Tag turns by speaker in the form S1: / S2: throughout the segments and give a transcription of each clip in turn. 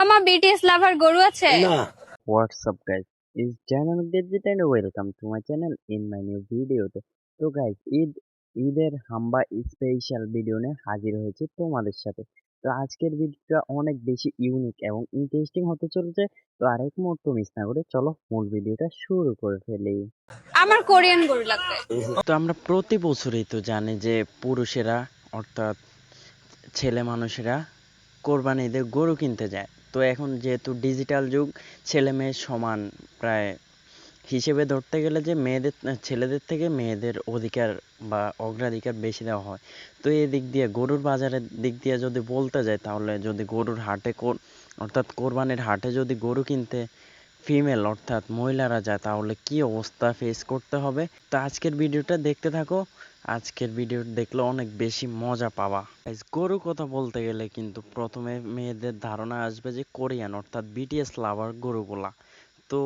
S1: আমার বিটিএস লাভার গরু আছে
S2: না।
S3: What's up guys? It's Dynamic Digit and welcome to my channel in my new video. তো guys, ঈদের হাম্বা স্পেশাল ভিডিও নিয়ে হাজির হয়েছে তোমাদের সাথে। তো আজকের ভিডিওটা অনেক বেশি ইউনিক এবং ইন্টারেস্টিং হতে চলেছে। তো আরেক মুহূর্ত মিস না করে চলো মূল ভিডিওটা শুরু করে ফেলি।
S1: আমার কোরিয়ান গরু লাগবে।
S3: তো আমরা প্রতি বছরই তো জানি যে পুরুষেরা অর্থাৎ ছেলে মানুষেরা কোরবানি ঈদে গরু কিনতে যায়। তো এখন যেহেতু ডিজিটাল যুগ, ছেলে মেয়ে সমান প্রায় হিসেবে ধরতে গেলে যে ছেলেদের থেকে মেয়েদের অধিকার বা অগ্রাধিকার বেশি দেওয়া হয়। তো এই দিক দিয়ে গরুর বাজারের দিক দিয়ে যদি বলতে যায়, তাহলে যদি গরুর হাটে অর্থাৎ কোরবানির হাটে যদি গরু কিনতে ফিমেল অর্থাৎ মহিলারা যায়, তাহলে কি অবস্থা ফেস করতে হবে। তো আজকের ভিডিওটা দেখতে থাকো। আজকের ভিডিও দেখলে অনেক বেশি মজা পাবা। গরু কথা বলতে গেলে কিন্তু প্রথমে মেয়েদের ধারণা আসবে যে কোরিয়ান অর্থাৎ বিটিএস লাভার গরুগুলা। তো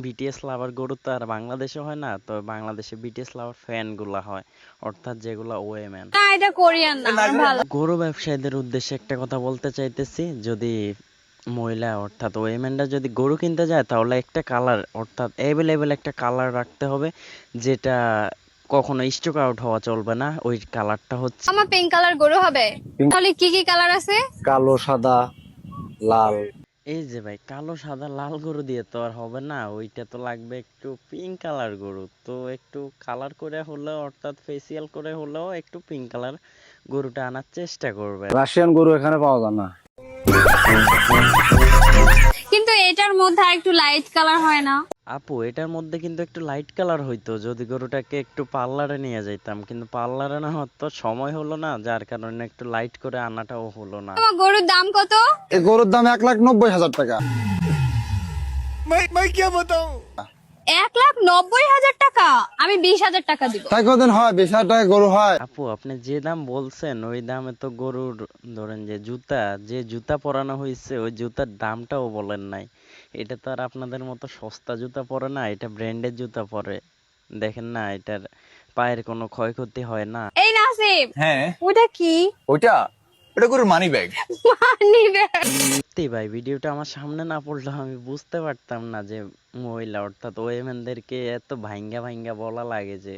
S3: বিটিএস লাভার গরু তো আর বাংলাদেশে হয় না, তো বাংলাদেশে বিটিএস লাভার ফ্যান গুলা হয়, অর্থাৎ যেগুলা ওয়েমেন।
S1: না, এটা কোরিয়ান না, আমার ভালো।
S3: গরু ব্যবসায়ীদের উদ্দেশ্যে একটা কথা বলতে চাইতেছি, যদি মহিলা অর্থাৎ ওয়েমেনরা যদি গরু কিনতে যায়, তাহলে একটা কালার অর্থাৎ অ্যাভেলেবেল একটা কালার রাখতে হবে, যেটা কখনো স্টক আউট হওয়া চলবে না। ওই কালারটা হচ্ছে
S1: আমার পিঙ্ক কালার গরু হবে। তাহলে কি কি কালার আছে?
S2: কালো, সাদা, লাল।
S3: এই যে ভাই, কালো সাদা লাল গরু দিয়ে তো আর হবে না, ওইটা তো লাগবে একটু পিঙ্ক কালার গরু। তো একটু কালার করে হলেও অর্থাৎ ফেসিয়াল করে হলেও একটু পিঙ্ক কালার গরুটা আনার চেষ্টা করবে।
S2: রাশিয়ান গরু এখানে পাওয়া যায় না।
S1: কিন্তু এটার মধ্যে একটু লাইট কালার হয় না?
S3: আপু, এটার মধ্যে কিন্তু একটু লাইট কালার হইতো যদি গরুটাকে একটু পার্লারে নিয়ে যাইতাম, কিন্তু পার্লারে না হতো, সময় হলো না, যার কারণে একটু লাইট করে আনাটাও হলো না।
S1: তোমার গরুর দাম কত?
S2: এই গরুর দাম 1,90,000 টাকা।
S1: 1,90,000 টাকা? আমি 20,000 টাকা দিব।
S2: তাই কদিন হয় 20,000 টাকা গরু হয়?
S3: আপু, আপনি যে দাম বলছেন ওই দামে তো গরুর ধরেন যে জুতা পরানো হয়েছে ওই জুতার দামটাও বলেন নাই। এটা তো আর আপনাদের মতো সস্তা জুতা পরে না, এটা ব্র্যান্ডের জুতা পরে। দেখেন না, এটার পায়ের কোনো ক্ষয়ক্ষতি হয় না।
S1: এই নাসিব,
S4: হ্যাঁ,
S1: ওটা কি?
S4: ওটা গরুর মানি ব্যাগ।
S1: নিবে।
S3: সত্যি ভাই, ভিডিওটা আমার সামনে না পড়লে আমি বুঝতে পারতাম না যে মহিলা অর্থাৎ ওয়েমেনদেরকে এত ভাইঙ্গা ভাইঙ্গা বলা লাগে যে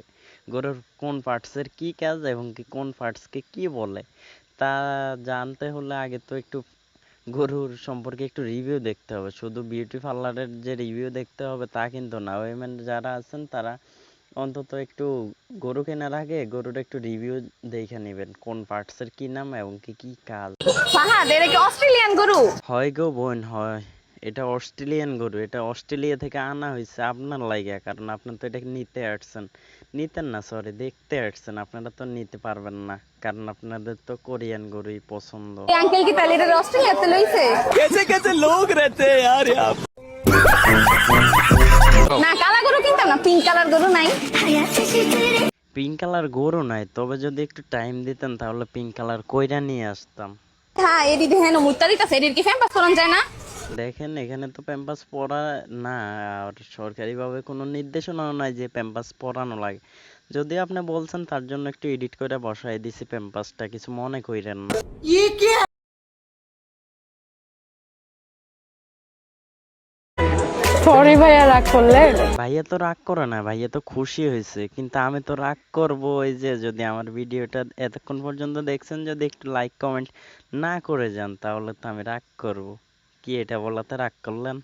S3: গরুর কোন পার্টসের কি কাজ এবং কি কোন পার্টসকে কি বলে। তা জানতে হলে আগে তো একটু গরুর সম্পর্কে একটু রিভিউ দেখতে হবে। শুধু বিউটি পার্লারের যে রিভিউ দেখতে হবে তা কিন্তু না। ওয়েমেন যারা আছেন তারা অন্তত একটু গরু কেনার আগে গরুর একটু রিভিউ দেখে নেবেন, কোন পার্টসের কি নাম এবং কি কি কাজ।
S1: ফাহাদ, এটা কি অস্ট্রেলিয়ান গরু?
S3: হয় গো বোন, হয়। এটা অস্ট্রেলিয়ান গরু, এটা অস্ট্রেলিয়া থেকে আনা হয়েছে আপনার লাইগা, কারণ আপনি তো এটা নিতে আসছেন, নিতেন না সরি দেখতে আসছেন, আপনারা তো নিতে পারবেন না, কারণ আপনাদের তো কোরিয়ান গরুই পছন্দ।
S1: এই আঙ্কেল কি তাহলে এটা অস্ট্রেলিয়াতে লইছে?
S4: कैसे कैसे लोग रहते हैं यार यहाँ पे।
S1: না, কালা গরু কিনতাম না, পিঙ্ক কালার গরু নাই?
S3: পিঙ্ক কালার গরু নাই, তবে যদি একটু টাইম দিতেন তাহলে পিঙ্ক কালার কইরা নিয়ে আসতাম।
S1: হ্যাঁ, এডি দেখেন মুত্তা দিতাছে, এডির কি ফ্যাম্পাস করান যায় না?
S3: দেখেন, এখানে তো প্যাম্পাস পরা না, আর সরকারিভাবে কোনো নির্দেশনাও নাই যে প্যাম্পাস পরানো লাগে। যদি আপনি বলছেন তার জন্য একটু এডিট করে বসাই দিছি প্যাম্পাসটা, কিছু মনে কইরেন না।
S1: সরি ভাইয়া, রাগ করলেন?
S3: ভাইয়া তো রাগ করে না, ভাইয়া তো খুশি হয়েছে, কিন্তু আমি তো রাগ করব। ওই যে যদি আমার ভিডিওটা এতক্ষণ পর্যন্ত দেখছেন, যদি একটু লাইক কমেন্ট না করে যান, তাহলে তো আমি রাগ করব। কি এটা বলাতে রাগ করলেন?